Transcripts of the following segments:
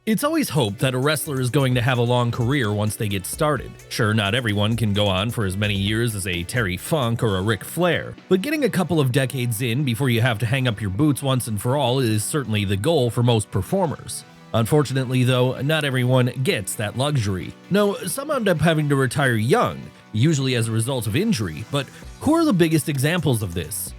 It's always hoped that a wrestler is going to have a long career once they get started. Sure, not everyone can go on for as many years as a Terry Funk or a Ric Flair, but getting a couple of decades in before you have to hang up your boots once and for all is certainly the goal for most performers. Unfortunately, though, not everyone gets that luxury. No, some end up having to retire young, usually as a result of injury, but who are the biggest examples of this?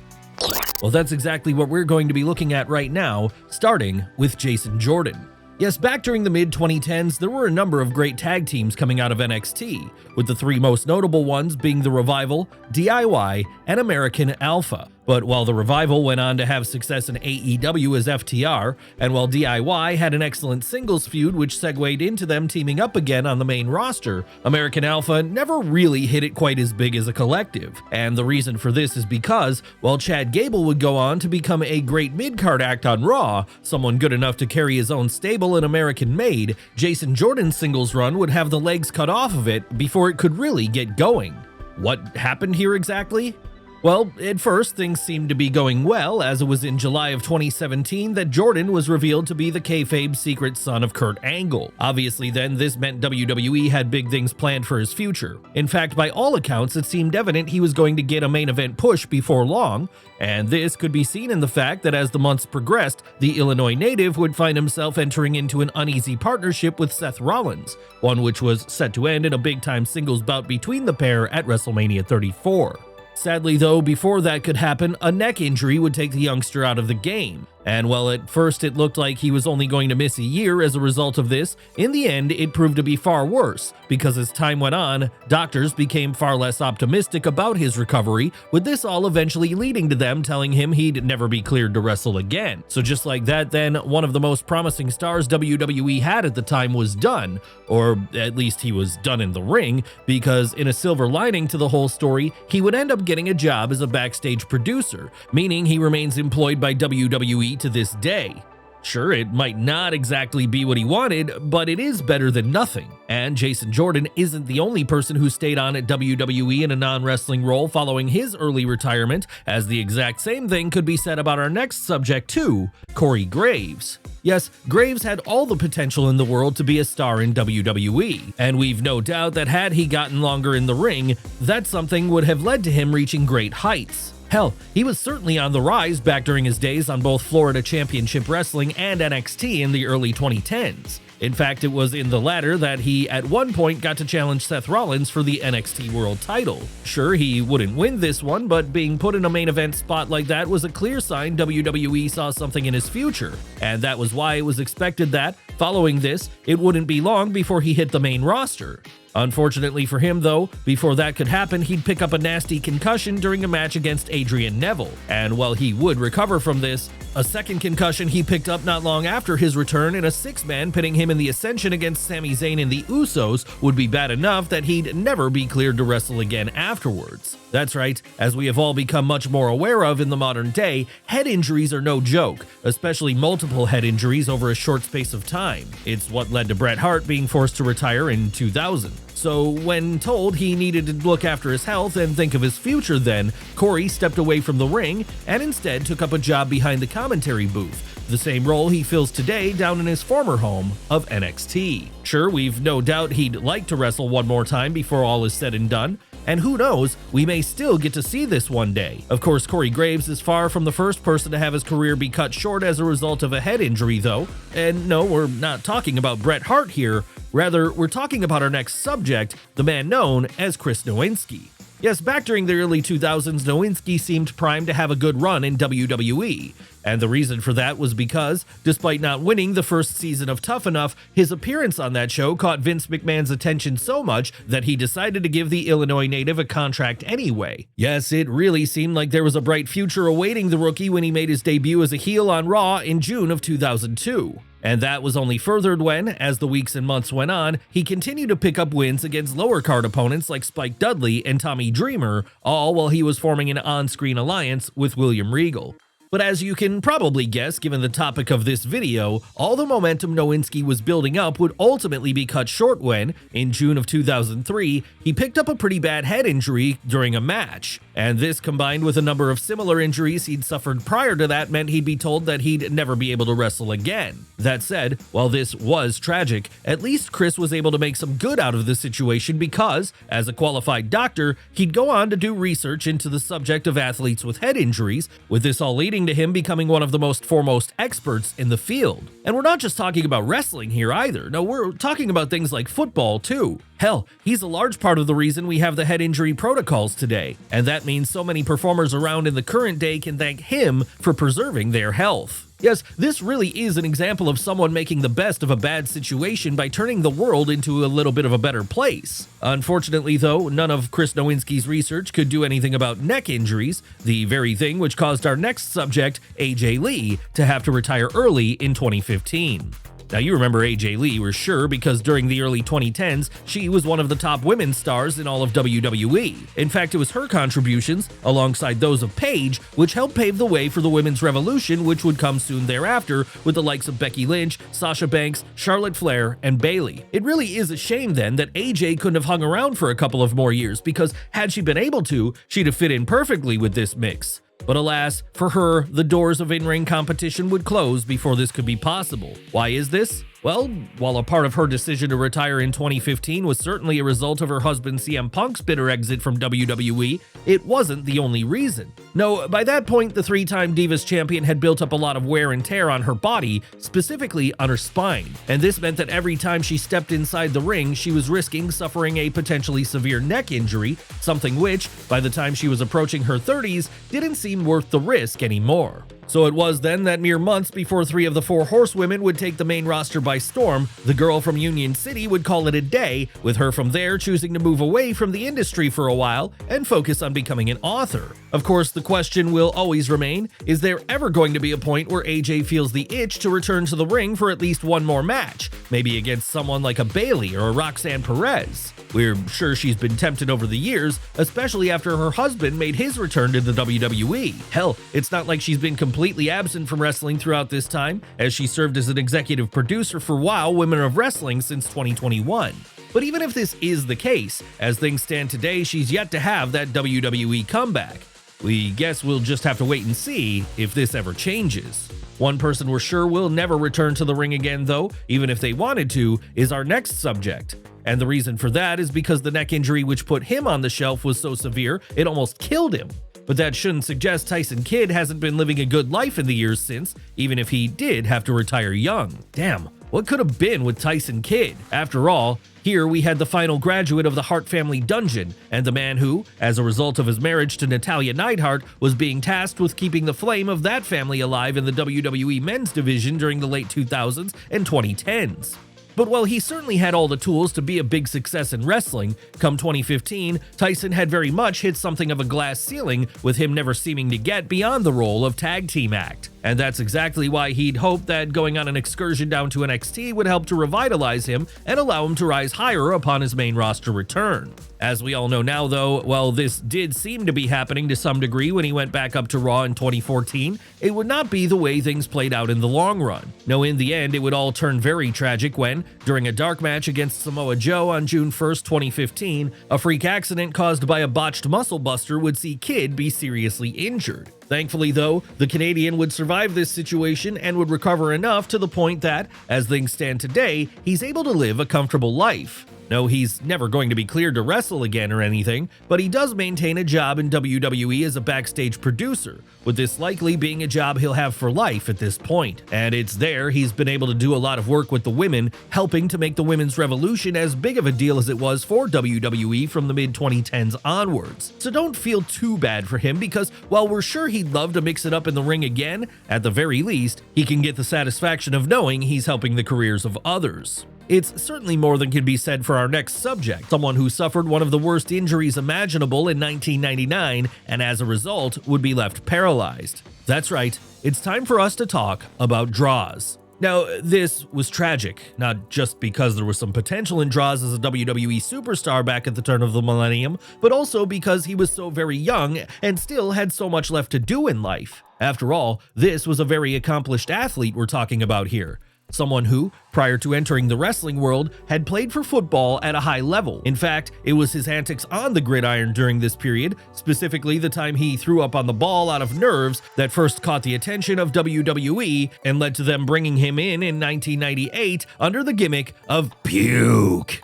Well, that's exactly what we're going to be looking at right now, starting with Jason Jordan. Yes, back during the mid-2010s, there were a number of great tag teams coming out of NXT, with the three most notable ones being The Revival, DIY, and American Alpha. But while The Revival went on to have success in AEW as FTR, and while DIY had an excellent singles feud which segued into them teaming up again on the main roster, American Alpha never really hit it quite as big as a collective. And the reason for this is because, while Chad Gable would go on to become a great mid-card act on Raw, someone good enough to carry his own stable and American-made, Jason Jordan's singles run would have the legs cut off of it before it could really get going. What happened here exactly? Well, at first, things seemed to be going well, as it was in July of 2017 that Jordan was revealed to be the kayfabe secret son of Kurt Angle. Obviously then, this meant WWE had big things planned for his future. In fact, by all accounts, it seemed evident he was going to get a main event push before long, and this could be seen in the fact that as the months progressed, the Illinois native would find himself entering into an uneasy partnership with Seth Rollins, one which was set to end in a big-time singles bout between the pair at WrestleMania 34. Sadly though, before that could happen, a neck injury would take the youngster out of the game. And while at first it looked like he was only going to miss a year as a result of this, in the end it proved to be far worse, because as time went on, doctors became far less optimistic about his recovery, with this all eventually leading to them telling him he'd never be cleared to wrestle again. So just like that then, one of the most promising stars WWE had at the time was done, or at least he was done in the ring, because in a silver lining to the whole story, he would end up getting a job as a backstage producer, meaning he remains employed by WWE to this day. Sure, it might not exactly be what he wanted, but it is better than nothing. And Jason Jordan isn't the only person who stayed on at WWE in a non-wrestling role following his early retirement, as the exact same thing could be said about our next subject too, Cory Graves. Yes, Graves had all the potential in the world to be a star in WWE, and we've no doubt that had he gotten longer in the ring, that something would have led to him reaching great heights. Hell, he was certainly on the rise back during his days on both Florida Championship Wrestling and NXT in the early 2010s. In fact, it was in the latter that he at one point got to challenge Seth Rollins for the NXT World title. Sure, he wouldn't win this one, but being put in a main event spot like that was a clear sign WWE saw something in his future, and that was why it was expected that, following this, it wouldn't be long before he hit the main roster. Unfortunately for him though, before that could happen, he'd pick up a nasty concussion during a match against Adrian Neville, and while he would recover from this, a second concussion he picked up not long after his return in a six-man pitting him in the Ascension against Sami Zayn and the Usos would be bad enough that he'd never be cleared to wrestle again afterwards. That's right, as we have all become much more aware of in the modern day, head injuries are no joke, especially multiple head injuries over a short space of time. It's what led to Bret Hart being forced to retire in 2000. So when told he needed to look after his health and think of his future then, Cory stepped away from the ring and instead took up a job behind the commentary booth, the same role he fills today down in his former home of NXT. Sure, we've no doubt he'd like to wrestle one more time before all is said and done, and who knows, we may still get to see this one day. Of course, Cory Graves is far from the first person to have his career be cut short as a result of a head injury though, and no, we're not talking about Bret Hart here. Rather, we're talking about our next subject, the man known as Chris Nowinski. Yes, back during the early 2000s, Nowinski seemed primed to have a good run in WWE, and the reason for that was because, despite not winning the first season of Tough Enough, his appearance on that show caught Vince McMahon's attention so much that he decided to give the Illinois native a contract anyway. Yes, it really seemed like there was a bright future awaiting the rookie when he made his debut as a heel on Raw in June of 2002. And that was only furthered when, as the weeks and months went on, he continued to pick up wins against lower card opponents like Spike Dudley and Tommy Dreamer, all while he was forming an on-screen alliance with William Regal. But as you can probably guess, given the topic of this video, all the momentum Nowinski was building up would ultimately be cut short when, in June of 2003, he picked up a pretty bad head injury during a match. And this, combined with a number of similar injuries he'd suffered prior to that, meant he'd be told that he'd never be able to wrestle again. That said, while this was tragic, at least Chris was able to make some good out of the situation because, as a qualified doctor, he'd go on to do research into the subject of athletes with head injuries, with this all leading to him becoming one of the most foremost experts in the field. And we're not just talking about wrestling here either. No, we're talking about things like football too. Hell, he's a large part of the reason we have the head injury protocols today, and that means so many performers around in the current day can thank him for preserving their health. Yes, this really is an example of someone making the best of a bad situation by turning the world into a little bit of a better place. Unfortunately, though, none of Chris Nowinski's research could do anything about neck injuries, the very thing which caused our next subject, AJ Lee, to have to retire early in 2015. Now, you remember AJ Lee, we're sure, because during the early 2010s, she was one of the top women's stars in all of WWE. In fact, it was her contributions, alongside those of Paige, which helped pave the way for the women's revolution, which would come soon thereafter with the likes of Becky Lynch, Sasha Banks, Charlotte Flair, and Bayley. It really is a shame then that AJ couldn't have hung around for a couple of more years, because had she been able to, she'd have fit in perfectly with this mix. But alas, for her, the doors of in-ring competition would close before this could be possible. Why is this? Well, while a part of her decision to retire in 2015 was certainly a result of her husband CM Punk's bitter exit from WWE, it wasn't the only reason. No, by that point, the three-time Divas champion had built up a lot of wear and tear on her body, specifically on her spine, and this meant that every time she stepped inside the ring, she was risking suffering a potentially severe neck injury, something which, by the time she was approaching her 30s, didn't seem worth the risk anymore. So it was then that mere months before 3 of the 4 horsewomen would take the main roster by storm, the girl from Union City would call it a day, with her from there choosing to move away from the industry for a while and focus on becoming an author. Of course, the question will always remain, is there ever going to be a point where AJ feels the itch to return to the ring for at least one more match, maybe against someone like a Bayley or a Roxanne Perez? We're sure she's been tempted over the years, especially after her husband made his return to the WWE. Hell, it's not like she's been completely absent from wrestling throughout this time, as she served as an executive producer for WOW Women of Wrestling since 2021. But even if this is the case, as things stand today, she's yet to have that WWE comeback. We guess we'll just have to wait and see if this ever changes. One person we're sure will never return to the ring again, though, even if they wanted to, is our next subject. And the reason for that is because the neck injury which put him on the shelf was so severe, it almost killed him. But that shouldn't suggest Tyson Kidd hasn't been living a good life in the years since, even if he did have to retire young. Damn, what could have been with Tyson Kidd? After all, here we had the final graduate of the Hart family dungeon, and the man who, as a result of his marriage to Natalya Neidhart, was being tasked with keeping the flame of that family alive in the WWE men's division during the late 2000s and 2010s. But while he certainly had all the tools to be a big success in wrestling, come 2015, Tyson had very much hit something of a glass ceiling, with him never seeming to get beyond the role of tag team act. And that's exactly why he'd hoped that going on an excursion down to NXT would help to revitalize him and allow him to rise higher upon his main roster return. As we all know now, though, while this did seem to be happening to some degree when he went back up to Raw in 2014, it would not be the way things played out in the long run. No, in the end, it would all turn very tragic when, during a dark match against Samoa Joe on June 1st, 2015, a freak accident caused by a botched muscle buster would see Kidd be seriously injured. Thankfully, though, the Canadian would survive this situation and would recover enough to the point that, as things stand today, he's able to live a comfortable life. No, he's never going to be cleared to wrestle again or anything, but he does maintain a job in WWE as a backstage producer, with this likely being a job he'll have for life at this point. And it's there he's been able to do a lot of work with the women, helping to make the women's revolution as big of a deal as it was for WWE from the mid-2010s onwards. So don't feel too bad for him, because while we're sure he'd love to mix it up in the ring again, at the very least, he can get the satisfaction of knowing he's helping the careers of others. It's certainly more than can be said for our next subject, someone who suffered one of the worst injuries imaginable in 1999 and as a result would be left paralyzed. That's right, it's time for us to talk about Droz. Now, this was tragic, not just because there was some potential in Droz as a WWE superstar back at the turn of the millennium, but also because he was so very young and still had so much left to do in life. After all, this was a very accomplished athlete we're talking about here. Someone who, prior to entering the wrestling world, had played for football at a high level. In fact, it was his antics on the gridiron during this period, specifically the time he threw up on the ball out of nerves, that first caught the attention of WWE and led to them bringing him in 1998 under the gimmick of Puke.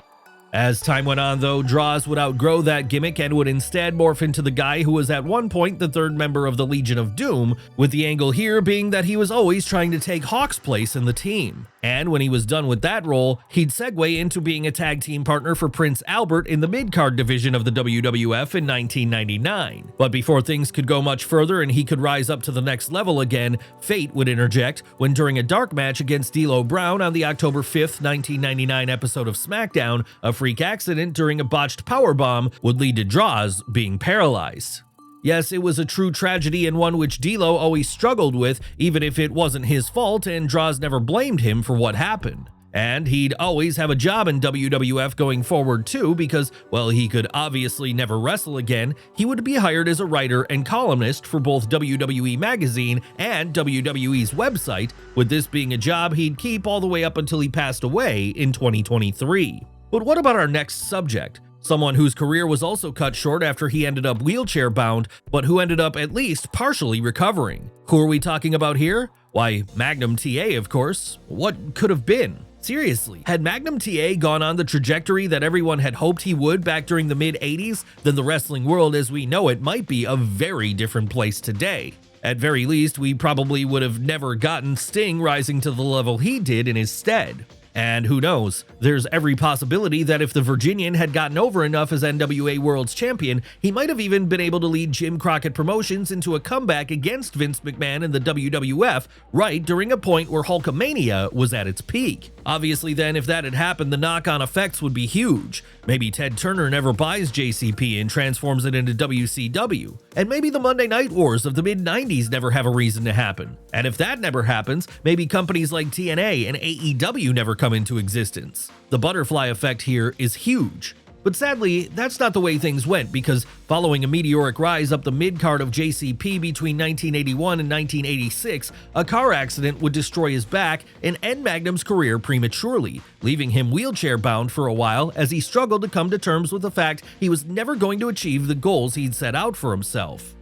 As time went on though, Droz would outgrow that gimmick and would instead morph into the guy who was at one point the third member of the Legion of Doom, with the angle here being that he was always trying to take Hawk's place in the team. And when he was done with that role, he'd segue into being a tag team partner for Prince Albert in the mid-card division of the WWF in 1999. But before things could go much further and he could rise up to the next level again, fate would interject when during a dark match against D'Lo Brown on the October 5th, 1999 episode of SmackDown, a freak accident during a botched powerbomb would lead to Droz being paralyzed. Yes, it was a true tragedy and one which D'Lo always struggled with, even if it wasn't his fault, and Droz never blamed him for what happened. And he'd always have a job in WWF going forward too, because, well, he could obviously never wrestle again. He would be hired as a writer and columnist for both WWE Magazine and WWE's website, with this being a job he'd keep all the way up until he passed away in 2023. But what about our next subject? Someone whose career was also cut short after he ended up wheelchair-bound, but who ended up at least partially recovering. Who are we talking about here? Why, Magnum TA, of course. What could have been? Seriously, had Magnum TA gone on the trajectory that everyone had hoped he would back during the mid-80s, then the wrestling world as we know it might be a very different place today. At very least, we probably would have never gotten Sting rising to the level he did in his stead. And who knows, there's every possibility that if the Virginian had gotten over enough as NWA World's Champion, he might have even been able to lead Jim Crockett Promotions into a comeback against Vince McMahon in the WWF right during a point where Hulkamania was at its peak. Obviously then, if that had happened, the knock-on effects would be huge. Maybe Ted Turner never buys JCP and transforms it into WCW. And maybe the Monday Night Wars of the mid-90s never have a reason to happen. And if that never happens, maybe companies like TNA and AEW never come into existence. The butterfly effect here is huge. But sadly, that's not the way things went, because following a meteoric rise up the mid-card of JCP between 1981 and 1986, a car accident would destroy his back and end Magnum's career prematurely, leaving him wheelchair-bound for a while as he struggled to come to terms with the fact he was never going to achieve the goals he'd set out for himself.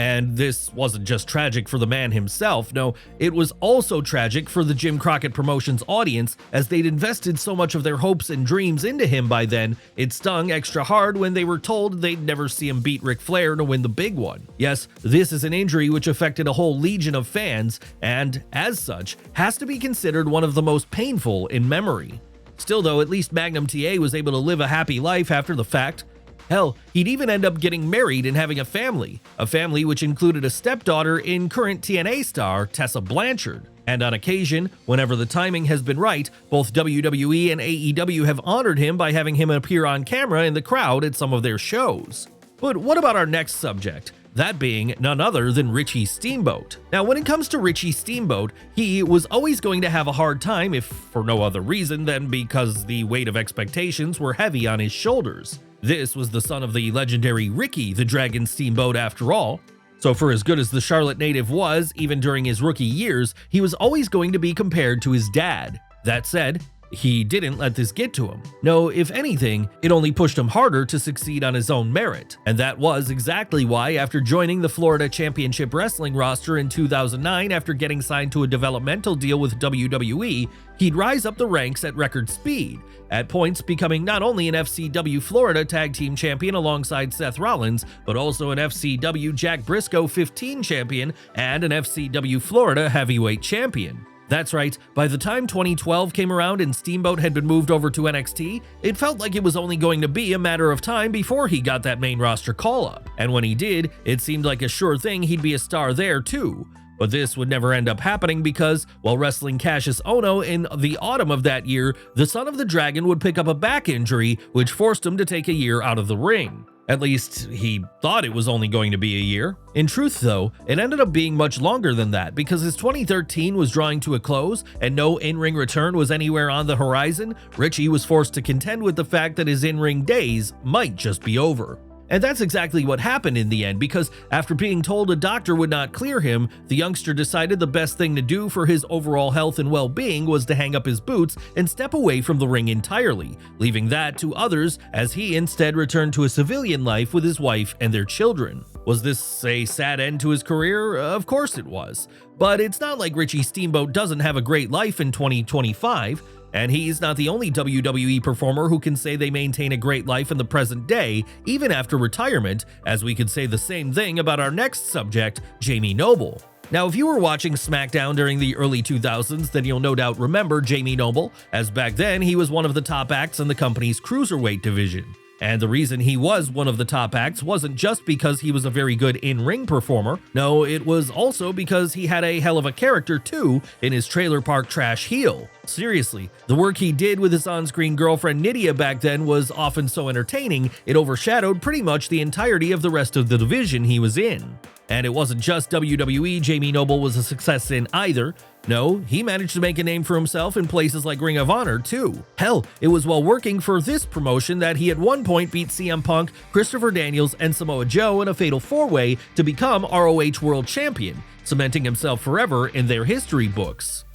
And this wasn't just tragic for the man himself, no, it was also tragic for the Jim Crockett Promotions audience, as they'd invested so much of their hopes and dreams into him by then. It stung extra hard when they were told they'd never see him beat Ric Flair to win the big one. Yes, this is an injury which affected a whole legion of fans, and, as such, has to be considered one of the most painful in memory. Still though, at least Magnum TA was able to live a happy life after the fact. Hell, he'd even end up getting married and having a family which included a stepdaughter in current TNA star Tessa Blanchard. And on occasion, whenever the timing has been right, both WWE and AEW have honored him by having him appear on camera in the crowd at some of their shows. But what about our next subject? That being none other than Richie Steamboat. Now, when it comes to Richie Steamboat, he was always going to have a hard time, if for no other reason than because the weight of expectations were heavy on his shoulders. This was the son of the legendary Ricky the Dragon Steamboat after all. So for as good as the Charlotte native was, even during his rookie years, he was always going to be compared to his dad. That said, he didn't let this get to him. No, if anything, it only pushed him harder to succeed on his own merit. And that was exactly why, after joining the Florida Championship Wrestling roster in 2009 after getting signed to a developmental deal with WWE, he'd rise up the ranks at record speed, at points becoming not only an FCW Florida Tag Team Champion alongside Seth Rollins, but also an FCW Jack Briscoe 15 Champion and an FCW Florida Heavyweight Champion. That's right, by the time 2012 came around and Steamboat had been moved over to NXT, it felt like it was only going to be a matter of time before he got that main roster call-up. And when he did, it seemed like a sure thing he'd be a star there too. But this would never end up happening because, while wrestling Cassius Ohno in the autumn of that year, the Son of the Dragon would pick up a back injury, which forced him to take a year out of the ring. At least, he thought it was only going to be a year. In truth, though, it ended up being much longer than that because as 2013 was drawing to a close and no in-ring return was anywhere on the horizon, Richie was forced to contend with the fact that his in-ring days might just be over. And that's exactly what happened in the end, because after being told a doctor would not clear him, the youngster decided the best thing to do for his overall health and well-being was to hang up his boots and step away from the ring entirely, leaving that to others as he instead returned to a civilian life with his wife and their children. Was this a sad end to his career? Of course it was. But it's not like Richie Steamboat doesn't have a great life in 2025. And he's not the only WWE performer who can say they maintain a great life in the present day, even after retirement, as we could say the same thing about our next subject, Jamie Noble. Now, if you were watching SmackDown during the early 2000s, then you'll no doubt remember Jamie Noble, as back then he was one of the top acts in the company's cruiserweight division. And the reason he was one of the top acts wasn't just because he was a very good in-ring performer. No, it was also because he had a hell of a character too in his trailer park trash heel. Seriously, the work he did with his on-screen girlfriend Nydia back then was often so entertaining, it overshadowed pretty much the entirety of the rest of the division he was in. And it wasn't just WWE Jamie Noble was a success in either. No, he managed to make a name for himself in places like Ring of Honor too. Hell, it was while working for this promotion that he at one point beat CM Punk, Christopher Daniels, and Samoa Joe in a fatal four-way to become ROH World Champion, cementing himself forever in their history books.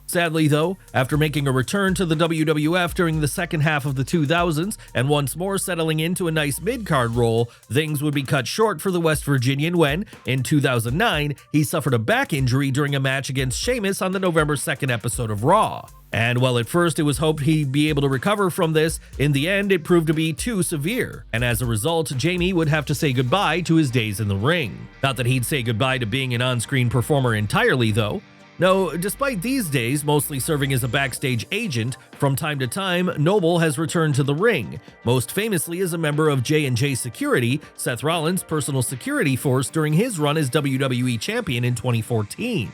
Sadly though, after making a return to the WWF during the second half of the 2000s and once more settling into a nice mid-card role, things would be cut short for the West Virginian when, in 2009, he suffered a back injury during a match against Sheamus on the November 2nd episode of Raw. And while at first it was hoped he'd be able to recover from this, in the end it proved to be too severe, and as a result, Jamie would have to say goodbye to his days in the ring. Not that he'd say goodbye to being an on-screen performer entirely though. No, despite these days mostly serving as a backstage agent, from time to time, Noble has returned to the ring, most famously as a member of J&J Security, Seth Rollins' personal security force during his run as WWE Champion in 2014.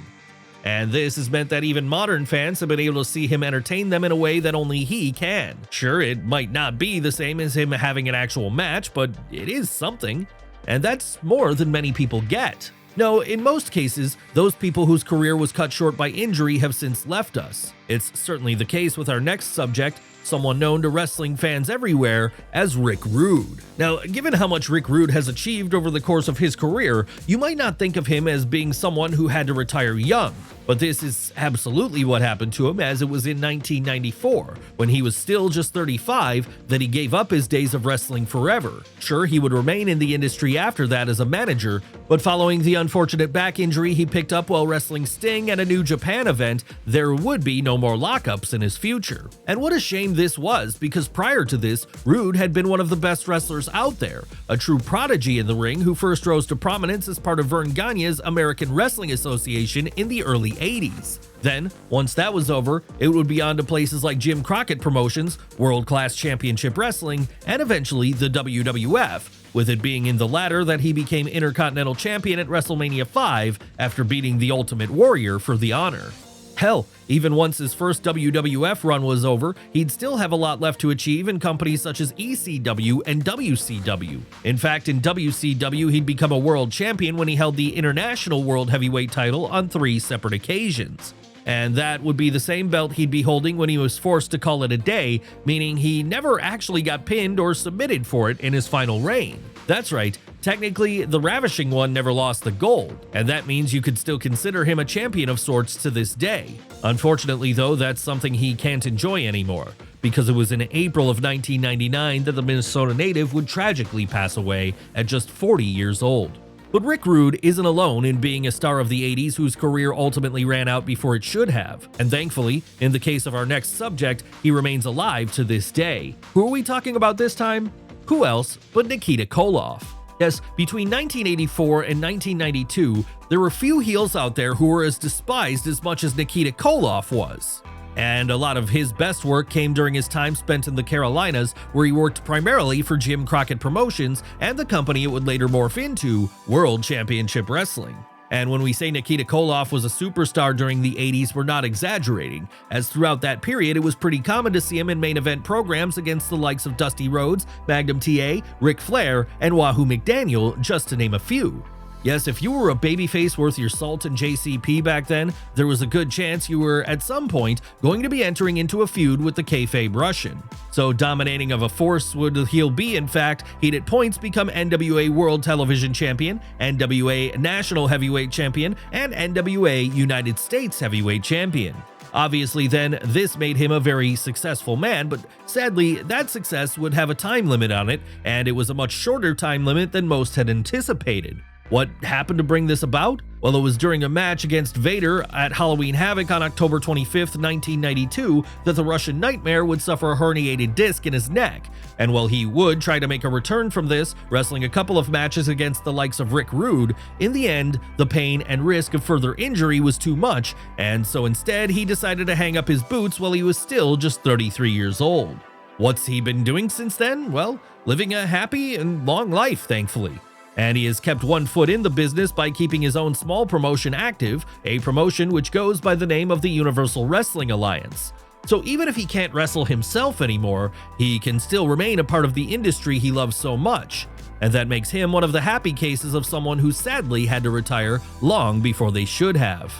And this has meant that even modern fans have been able to see him entertain them in a way that only he can. Sure, it might not be the same as him having an actual match, but it is something. And that's more than many people get. No, in most cases, those people whose career was cut short by injury have since left us. It's certainly the case with our next subject, someone known to wrestling fans everywhere as Rick Rude. Now, given how much Rick Rude has achieved over the course of his career, you might not think of him as being someone who had to retire young. But this is absolutely what happened to him, as it was in 1994, when he was still just 35, that he gave up his days of wrestling forever. Sure, he would remain in the industry after that as a manager, but following the unfortunate back injury he picked up while wrestling Sting at a New Japan event, there would be no more lockups in his future. And what a shame this was, because prior to this, Rude had been one of the best wrestlers out there, a true prodigy in the ring who first rose to prominence as part of Vern Gagne's American Wrestling Association in the early 80s. Then, once that was over, it would be on to places like Jim Crockett Promotions, World Class Championship Wrestling, and eventually the WWF, with it being in the latter that he became Intercontinental Champion at WrestleMania 5 after beating the Ultimate Warrior for the honor. Hell, even once his first WWF run was over, he'd still have a lot left to achieve in companies such as ECW and WCW. In fact, in WCW, he'd become a world champion when he held the International World Heavyweight title on 3 separate occasions. And that would be the same belt he'd be holding when he was forced to call it a day, meaning he never actually got pinned or submitted for it in his final reign. That's right, technically, the Ravishing One never lost the gold, and that means you could still consider him a champion of sorts to this day. Unfortunately though, that's something he can't enjoy anymore, because it was in April of 1999 that the Minnesota native would tragically pass away at just 40 years old. But Rick Rude isn't alone in being a star of the 80s whose career ultimately ran out before it should have, and thankfully, in the case of our next subject, he remains alive to this day. Who are we talking about this time? Who else but Nikita Koloff? Yes, between 1984 and 1992, there were few heels out there who were as despised as much as Nikita Koloff was. And a lot of his best work came during his time spent in the Carolinas, where he worked primarily for Jim Crockett Promotions and the company it would later morph into, World Championship Wrestling. And when we say Nikita Koloff was a superstar during the 80s, we're not exaggerating, as throughout that period it was pretty common to see him in main event programs against the likes of Dusty Rhodes, Magnum TA, Ric Flair, and Wahoo McDaniel, just to name a few. Yes, if you were a babyface worth your salt in JCP back then, there was a good chance you were, at some point, going to be entering into a feud with the kayfabe Russian. So dominating of a force would he'll be. In fact, he'd at points become NWA World Television Champion, NWA National Heavyweight Champion, and NWA United States Heavyweight Champion. Obviously then, this made him a very successful man, but sadly, that success would have a time limit on it, and it was a much shorter time limit than most had anticipated. What happened to bring this about? Well, it was during a match against Vader at Halloween Havoc on October 25th, 1992, that the Russian Nightmare would suffer a herniated disc in his neck. And while he would try to make a return from this, wrestling a couple of matches against the likes of Rick Rude, in the end, the pain and risk of further injury was too much, and so instead he decided to hang up his boots while he was still just 33 years old. What's he been doing since then? Well, living a happy and long life, thankfully. And he has kept one foot in the business by keeping his own small promotion active, a promotion which goes by the name of the Universal Wrestling Alliance. So even if he can't wrestle himself anymore, he can still remain a part of the industry he loves so much. And that makes him one of the happy cases of someone who sadly had to retire long before they should have.